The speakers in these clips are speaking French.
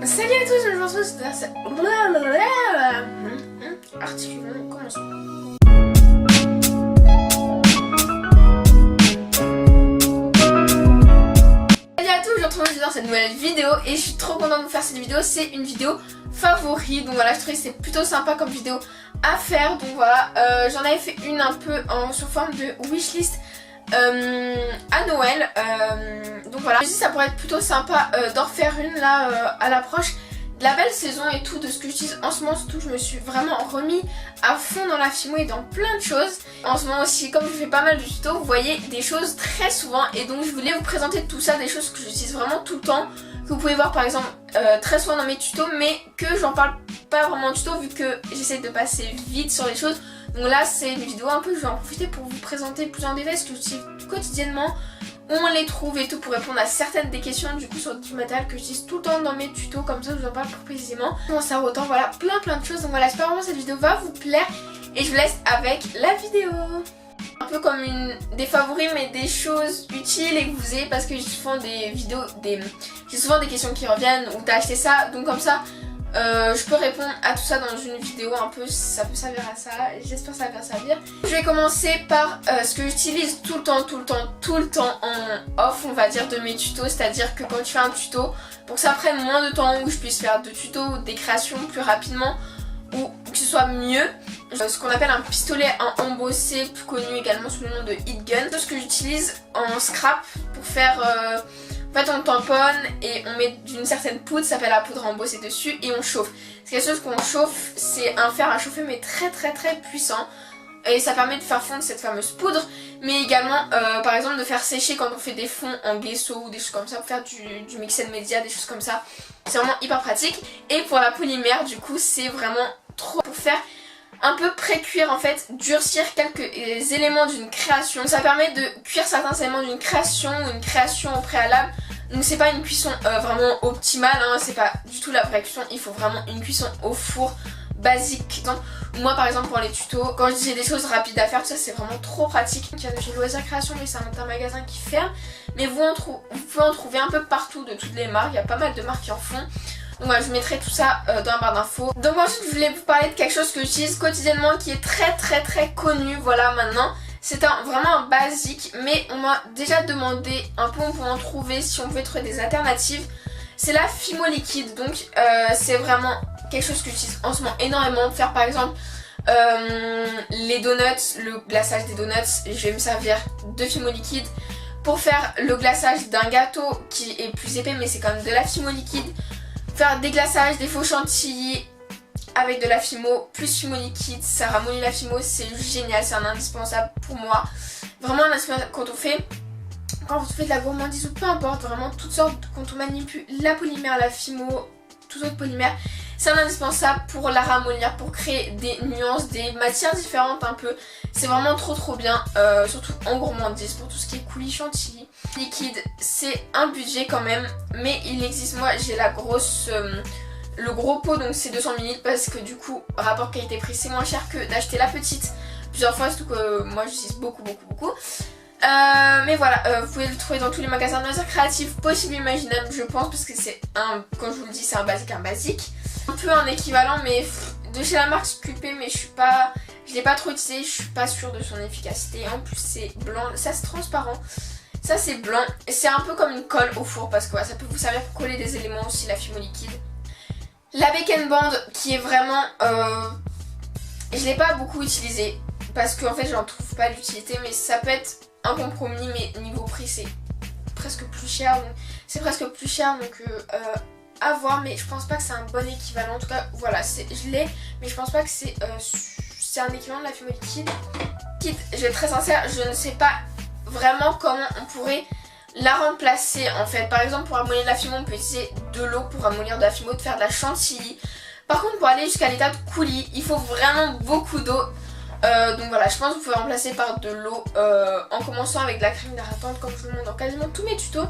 Salut à tous, je vous retrouve dans cette... Articulons, commençons. Salut à tous, je vous retrouve dans cette nouvelle vidéo et je suis trop contente de vous faire cette vidéo. C'est une vidéo favori, donc voilà, je trouvais que c'est plutôt sympa comme vidéo à faire. Donc voilà, j'en avais fait une un peu sous forme de wishlist à Noël, donc voilà, je me dis ça pourrait être plutôt sympa d'en refaire une là à l'approche de la belle saison et tout, de ce que j'utilise en ce moment. Surtout je me suis vraiment remis à fond dans la Fimo et dans plein de choses en ce moment aussi. Comme je fais pas mal de tutos, vous voyez des choses très souvent, et donc je voulais vous présenter tout ça, des choses que j'utilise vraiment tout le temps, que vous pouvez voir par exemple très souvent dans mes tutos, mais que j'en parle pas vraiment en tuto vu que j'essaie de passer vite sur les choses. Donc là c'est une vidéo un peu, je vais en profiter pour vous présenter plus en détail ce que j'utilise quotidiennement, où on les trouve et tout, pour répondre à certaines des questions du coup sur du matériel que j'utilise tout le temps dans mes tutos, comme ça je vous en parle plus précisément. Comment ça autant, voilà, plein de choses. Donc voilà, j'espère vraiment que cette vidéo va vous plaire et je vous laisse avec la vidéo. Un peu comme des favoris mais des choses utiles et que vous ayez, parce que j'ai souvent des vidéos, j'ai souvent des questions qui reviennent, ou t'as acheté ça, donc comme ça je peux répondre à tout ça dans une vidéo un peu, ça peut servir à ça, j'espère que ça va servir. Je vais commencer par ce que j'utilise tout le temps en off, on va dire, de mes tutos, c'est-à-dire que quand je fais un tuto, pour que ça prenne moins de temps, où je puisse faire de tutos, des créations plus rapidement, ou que ce soit mieux, ce qu'on appelle un pistolet à embosser, plus connu également sous le nom de heat gun. C'est ce que j'utilise en scrap pour faire... En fait on tamponne et on met d'une certaine poudre, ça s'appelle la poudre à embosser dessus, et on chauffe. C'est quelque chose qu'on chauffe, c'est un fer à chauffer mais très puissant. Et ça permet de faire fondre cette fameuse poudre, mais également par exemple de faire sécher quand on fait des fonds en gesso ou des choses comme ça, pour faire du mixed media, des choses comme ça. C'est vraiment hyper pratique. Et pour la polymère du coup c'est vraiment trop pour faire un peu pré-cuire, en fait, durcir quelques éléments d'une création. Donc ça permet de cuire certains éléments d'une création ou une création au préalable. Donc c'est pas une cuisson vraiment optimale, hein, c'est pas du tout la vraie cuisson, il faut vraiment une cuisson au four basique. Donc, moi par exemple pour les tutos, quand j'ai des choses rapides à faire, tout ça c'est vraiment trop pratique. Il y a de chez Loisirs Création, mais c'est un magasin qui ferme, mais vous pouvez en trouver un peu partout de toutes les marques, il y a pas mal de marques qui en font. Donc voilà, je mettrai tout ça dans la barre d'infos. Donc ensuite je voulais vous parler de quelque chose que j'utilise quotidiennement, qui est très connu, voilà, maintenant. C'est vraiment un basique, mais on m'a déjà demandé un peu où on pouvait en trouver, si on pouvait trouver des alternatives. C'est la Fimo liquide, donc c'est vraiment quelque chose que j'utilise en ce moment énormément. Pour faire par exemple les donuts, le glaçage des donuts, je vais me servir de Fimo liquide. Pour faire le glaçage d'un gâteau qui est plus épais, mais c'est quand même de la Fimo liquide. Faire des glaçages, des faux chantilly avec de la Fimo plus Fimo liquide, ça ramollit la Fimo, c'est génial, c'est un indispensable pour moi. Vraiment un indispensable quand on fait de la gourmandise ou peu importe, vraiment toutes sortes, quand on manipule la polymère, la Fimo, tout autre polymère, c'est un indispensable pour la ramollir, pour créer des nuances, des matières différentes un peu. C'est vraiment trop bien, surtout en gourmandise, pour tout ce qui est coulis chantilly. Liquide, c'est un budget quand même, mais il existe. Moi j'ai le gros pot, donc c'est 200 ml, parce que du coup rapport qualité-prix c'est moins cher que d'acheter la petite plusieurs fois, surtout que moi j'utilise beaucoup. Mais voilà, vous pouvez le trouver dans tous les magasins de loisirs créatifs possibles et imaginables, je pense, parce que c'est quand je vous le dis, c'est un basique. Un peu un équivalent, mais de chez la marque Sculpé, mais je l'ai pas trop utilisé, je suis pas sûre de son efficacité. En plus c'est blanc, ça c'est transparent. Ça c'est blanc, et c'est un peu comme une colle au four, parce que voilà, ça peut vous servir pour coller des éléments aussi, la Fimo liquide. La Bake Band qui est vraiment... je l'ai pas beaucoup utilisée, parce qu'en fait j'en trouve pas l'utilité, mais ça peut être un compromis, mais niveau prix c'est presque plus cher. Donc à voir, mais je pense pas que c'est un bon équivalent. En tout cas voilà, je l'ai, mais je pense pas que c'est un équivalent de la Fimo liquide. Je vais être très sincère, je ne sais pas vraiment comment on pourrait la remplacer en fait. Par exemple pour ramollir de la Fimo, on peut utiliser de l'eau pour ramollir de la Fimo, de faire de la chantilly. Par contre pour aller jusqu'à l'état de coulis, il faut vraiment beaucoup d'eau. Donc voilà, je pense que vous pouvez remplacer par de l'eau en commençant avec de la crème hydratante, comme je vous le montre dans quasiment tous mes tutos.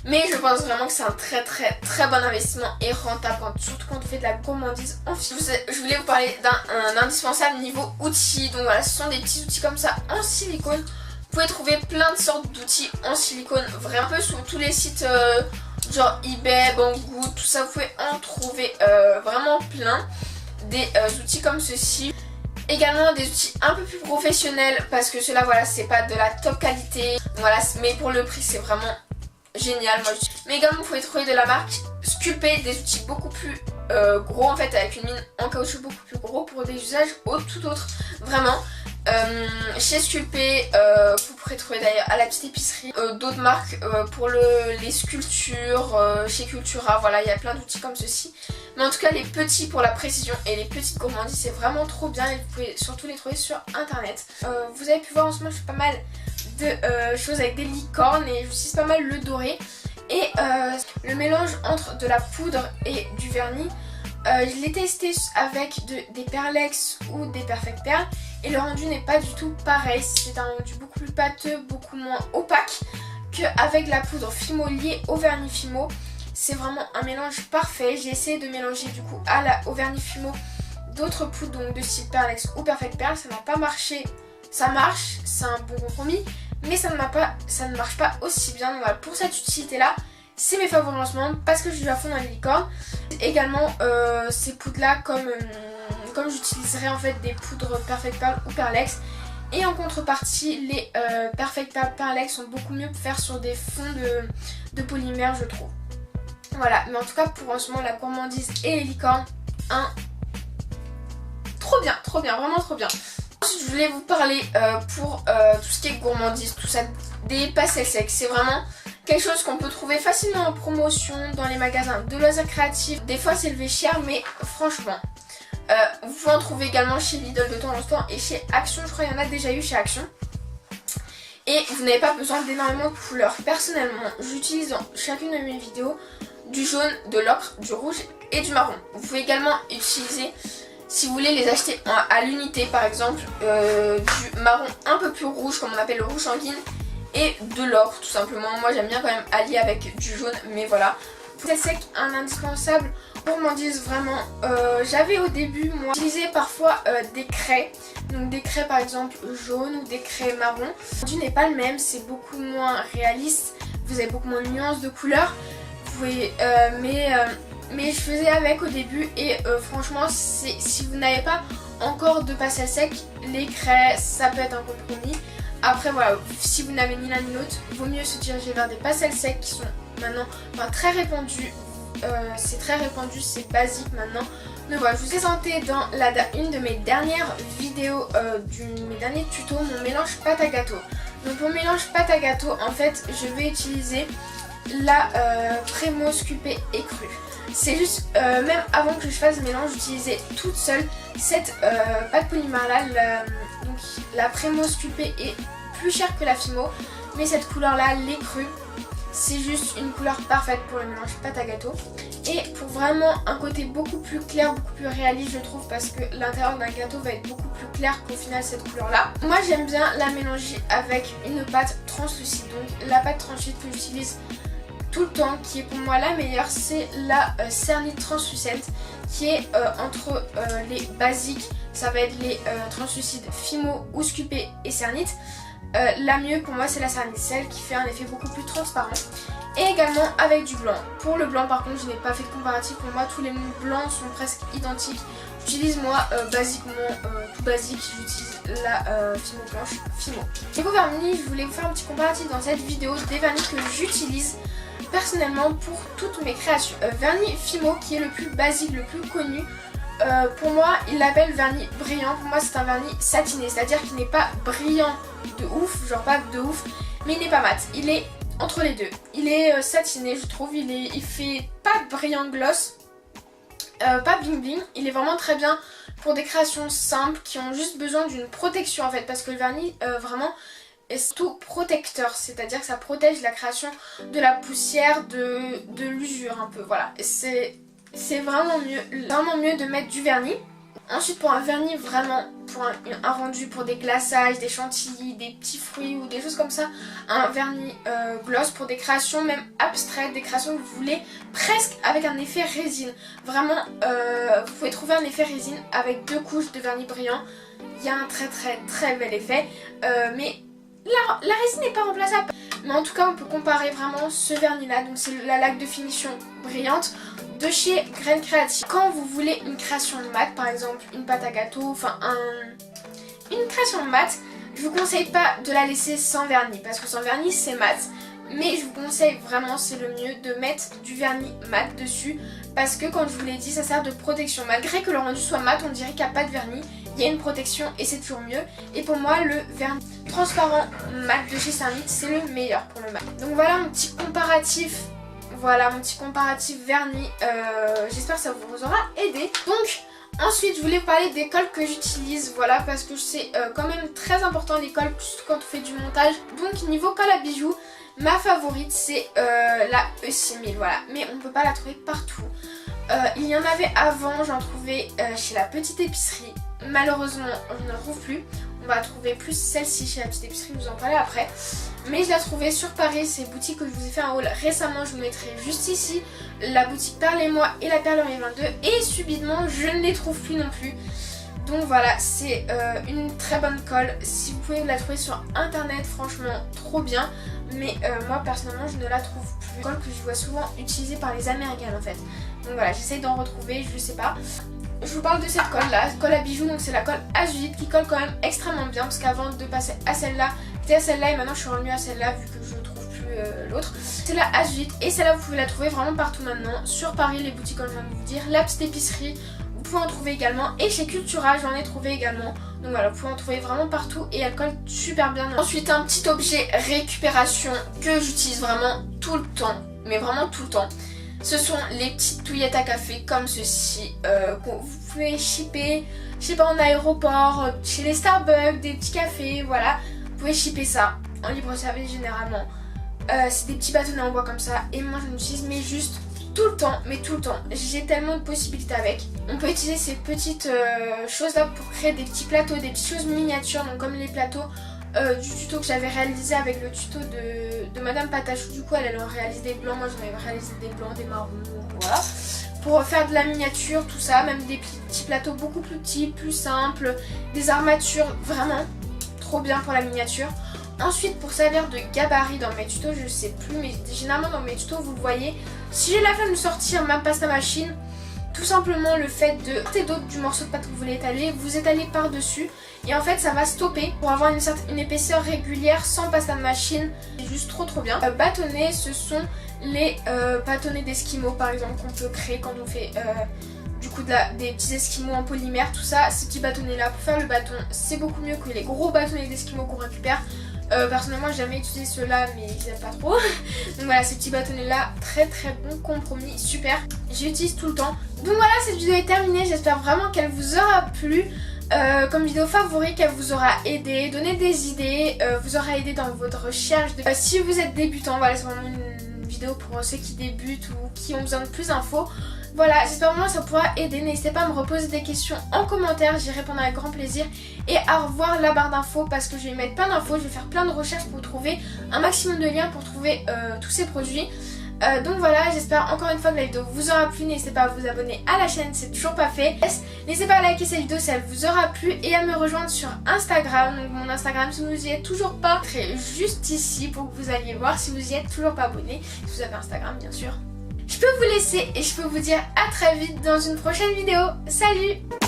Mais je pense vraiment que c'est un très bon investissement et rentable, surtout quand on fait de la gourmandise en Fimo. Je voulais vous parler d'un indispensable niveau outils. Donc voilà, ce sont des petits outils comme ça en silicone. Vous pouvez trouver plein de sortes d'outils en silicone, vraiment un peu sur tous les sites genre eBay, Banggood, tout ça vous pouvez en trouver vraiment plein. Des outils comme ceci. Également des outils un peu plus professionnels parce que ceux-là voilà c'est pas de la top qualité. Voilà, mais pour le prix c'est vraiment génial. Mais également vous pouvez trouver de la marque Sculpey des outils beaucoup plus gros en fait, avec une mine en caoutchouc beaucoup plus gros pour des usages tout autres. Vraiment. Chez Sculpey, vous pourrez trouver d'ailleurs à la petite épicerie d'autres marques pour les sculptures, chez Cultura, voilà il y a plein d'outils comme ceci. Mais en tout cas les petits pour la précision et les petites gourmandises c'est vraiment trop bien et vous pouvez surtout les trouver sur internet. Vous avez pu voir en ce moment je fais pas mal de choses avec des licornes et j'utilise pas mal le doré. Et le mélange entre de la poudre et du vernis, je l'ai testé avec des Perlex ou des Perfect Perles et le rendu n'est pas du tout pareil. C'est un rendu beaucoup plus pâteux, beaucoup moins opaque qu'avec la poudre Fimo liée au vernis Fimo. C'est vraiment un mélange parfait. J'ai essayé de mélanger du coup au vernis Fimo d'autres poudres donc de style Perlex ou Perfect Perles. Ça n'a pas marché. Ça marche, c'est un bon compromis, mais ça ne marche pas aussi bien. Donc voilà, pour cette utilité là, c'est mes favoris en ce moment parce que je suis à fond dans les licornes. Également ces poudres là comme j'utiliserais en fait des poudres Perfect Perles ou Perlex. Et en contrepartie les Perfect Perles Perlex sont beaucoup mieux pour faire sur des fonds de polymère je trouve. Voilà, mais en tout cas pour en ce moment la gourmandise et les licornes, trop bien, vraiment trop bien. Ensuite je voulais vous parler pour tout ce qui est gourmandise, tout ça, des pastels secs. C'est vraiment quelque chose qu'on peut trouver facilement en promotion dans les magasins de loisirs créatifs. Des fois c'est élevé cher mais franchement vous pouvez en trouver également chez Lidl de temps en temps et chez Action, je crois qu'il y en a déjà eu chez Action. Et vous n'avez pas besoin d'énormément de couleurs. Personnellement j'utilise dans chacune de mes vidéos du jaune, de l'ocre, du rouge et du marron. Vous pouvez également utiliser, si vous voulez les acheter à l'unité par exemple, du marron un peu plus rouge comme on appelle le rouge sanguine et de l'ocre tout simplement. Moi j'aime bien quand même allier avec du jaune mais voilà. C'est sec, un indispensable gourmandise vraiment. J'avais au début moi utilisé parfois des craies. Donc des craies par exemple jaunes ou des craies marron. Le rendu n'est pas le même, c'est beaucoup moins réaliste. Vous avez beaucoup moins de nuances de couleurs. Vous pouvez, mais je faisais avec au début et franchement si vous n'avez pas encore de pastel sec, les craies ça peut être un compromis. Après voilà, si vous n'avez ni l'un ni l'autre, il vaut mieux se diriger vers des pastels secs qui sont maintenant très répandus. C'est très répandu, c'est basique maintenant. Mais voilà, je vous ai présenté dans une de mes dernières vidéos, mes derniers tutos, mon mélange pâte à gâteau. Donc pour mélange pâte à gâteau, en fait, je vais utiliser la Premo Sculpey écrue. C'est juste, même avant que je fasse le mélange, j'utilisais toute seule cette pâte polymère là. Donc la Premo Sculpey est plus chère que la Fimo, mais cette couleur là, l'écrue, c'est juste une couleur parfaite pour le mélange pâte à gâteau. Et pour vraiment un côté beaucoup plus clair, beaucoup plus réaliste je trouve, parce que l'intérieur d'un gâteau va être beaucoup plus clair qu'au final cette couleur là. Moi j'aime bien la mélanger avec une pâte translucide. Donc la pâte translucide que j'utilise tout le temps, qui est pour moi la meilleure, c'est la Cernite translucente, qui est entre les basiques, ça va être les translucides Fimo ou Sculpey et Cernite. La mieux pour moi c'est la Cernite, celle qui fait un effet beaucoup plus transparent. Et également avec du blanc. Pour le blanc par contre je n'ai pas fait de comparatif, pour moi tous les blancs sont presque identiques. J'utilise moi basiquement tout basique, j'utilise la Fimo blanche Fimo. Niveau vernis, je voulais vous faire un petit comparatif dans cette vidéo des vernis que j'utilise personnellement pour toutes mes créations. Vernis Fimo qui est le plus basique, le plus connu. Pour moi il l'appelle vernis brillant. Pour moi c'est un vernis satiné, c'est à dire qu'il n'est pas brillant de ouf, genre pas de ouf, mais il n'est pas mat, il est entre les deux. Il est satiné je trouve, il fait pas brillant gloss, pas bling bling, il est vraiment très bien pour des créations simples qui ont juste besoin d'une protection en fait, parce que le vernis vraiment est tout protecteur, c'est-à-dire que ça protège la création de la poussière, de l'usure un peu, voilà. C'est vraiment mieux de mettre du vernis. Ensuite pour un vernis vraiment, pour un rendu pour des glaçages, des chantilly, des petits fruits ou des choses comme ça, un vernis gloss pour des créations même abstraites, des créations que vous voulez presque avec un effet résine. Vraiment vous pouvez trouver un effet résine avec 2 couches de vernis brillant. Il y a un très bel effet, mais la résine n'est pas remplaçable. Mais en tout cas on peut comparer vraiment ce vernis là, donc c'est la laque de finition brillante de chez Graines Créatives. Quand vous voulez une création de mat, par exemple une pâte à gâteau, enfin une création de mat, je vous conseille pas de la laisser sans vernis parce que sans vernis c'est mat. Mais je vous conseille vraiment, c'est le mieux de mettre du vernis mat dessus parce que comme je vous l'ai dit, ça sert de protection. Malgré que le rendu soit mat, on dirait qu'il n'y a pas de vernis, il y a une protection et c'est toujours mieux. Et pour moi, le vernis transparent mat de chez Cernit, c'est le meilleur pour le mat. Donc voilà mon petit comparatif. Voilà mon petit comparatif vernis. J'espère que ça vous aura aidé. Donc ensuite, je voulais vous parler des colles que j'utilise, voilà, parce que c'est quand même très important les colles, surtout quand on fait du montage. Donc niveau colle à bijoux, ma favorite c'est la E6000, voilà, mais on ne peut pas la trouver partout. Il y en avait avant, j'en trouvais chez la petite épicerie, malheureusement je ne la trouve plus. On va trouver plus celle-ci chez la petite épicerie, je vous en parlerai après. Mais je la trouvais sur Paris, ces boutiques que je vous ai fait un haul récemment, je vous mettrai juste ici. La boutique Perle et moi et la Perlerie 22. Et subitement, je ne les trouve plus non plus. Donc voilà, c'est une très bonne colle. Si vous pouvez la trouver sur internet, franchement, trop bien. Mais moi, personnellement, je ne la trouve plus. Une colle que je vois souvent utilisée par les Américaines en fait. Donc voilà, j'essaye d'en retrouver, je sais pas. Je vous parle de cette colle là, colle à bijoux, donc c'est la colle Azulite qui colle quand même extrêmement bien parce qu'avant de passer à celle-là, j'étais à celle-là et maintenant je suis revenue à celle-là vu que je ne trouve plus l'autre. C'est la Azulite et celle-là vous pouvez la trouver vraiment partout maintenant, sur Paris, les boutiques comme je viens de vous dire, la petite épicerie, vous pouvez en trouver également et chez Cultura j'en ai trouvé également. Donc voilà, vous pouvez en trouver vraiment partout et elle colle super bien. Ensuite un petit objet récupération que j'utilise vraiment tout le temps, mais vraiment tout le temps. Ce sont les petites touillettes à café comme ceci, vous pouvez shipper, je sais pas, en aéroport, chez les Starbucks, des petits cafés, voilà. Vous pouvez shipper ça en libre service généralement. C'est des petits bâtonnets en bois comme ça et moi je l'utilise mais juste tout le temps, mais tout le temps. J'ai tellement de possibilités avec. On peut utiliser ces petites choses là pour créer des petits plateaux, des petites choses miniatures, donc comme les plateaux du tuto que j'avais réalisé avec le tuto de Madame Patachou. Du coup elle en réalise des blancs, moi j'en avais réalisé des blancs, des marrons, voilà, pour faire de la miniature, tout ça, même des petits plateaux beaucoup plus petits, plus simples, des armatures, vraiment trop bien pour la miniature. Ensuite pour servir de gabarit dans mes tutos, je sais plus, mais généralement dans mes tutos vous le voyez, si j'ai la flemme de sortir ma pâte à machine, tout simplement le fait de part et d'autre du morceau de pâte que vous voulez étaler, vous étalez par dessus et en fait ça va stopper pour avoir une épaisseur régulière sans pasta de machine. C'est juste trop bien. Bâtonnets, ce sont les bâtonnets d'esquimaux par exemple qu'on peut créer quand on fait du coup des petits esquimaux en polymère, tout ça. Ces petits bâtonnets là pour faire le bâton, c'est beaucoup mieux que les gros bâtonnets d'esquimaux qu'on récupère. Personnellement j'ai jamais utilisé ceux-là mais j'aime pas trop. Donc voilà, ces petits bâtonnets là, très bon compromis, super, j'utilise tout le temps. Donc voilà, cette vidéo est terminée, j'espère vraiment qu'elle vous aura plu. Comme vidéo favori, qu'elle vous aura aidé, donné des idées, vous aura aidé dans votre recherche. Si vous êtes débutant, voilà, c'est vraiment une vidéo pour ceux qui débutent ou qui ont besoin de plus d'infos. Voilà, j'espère vraiment que ça pourra aider. N'hésitez pas à me reposer des questions en commentaire, j'y répondrai avec grand plaisir. Et à revoir la barre d'infos parce que je vais y mettre plein d'infos, je vais faire plein de recherches pour trouver un maximum de liens pour trouver tous ces produits. Donc voilà, j'espère encore une fois que la vidéo vous aura plu. N'hésitez pas à vous abonner à la chaîne, c'est toujours pas fait. N'hésitez pas à liker cette vidéo si elle vous aura plu et à me rejoindre sur Instagram. Donc mon Instagram, si vous y êtes toujours pas, c'est juste ici pour que vous alliez voir si vous y êtes toujours pas abonné. Si vous avez Instagram bien sûr. Je peux vous laisser et je peux vous dire à très vite dans une prochaine vidéo. Salut!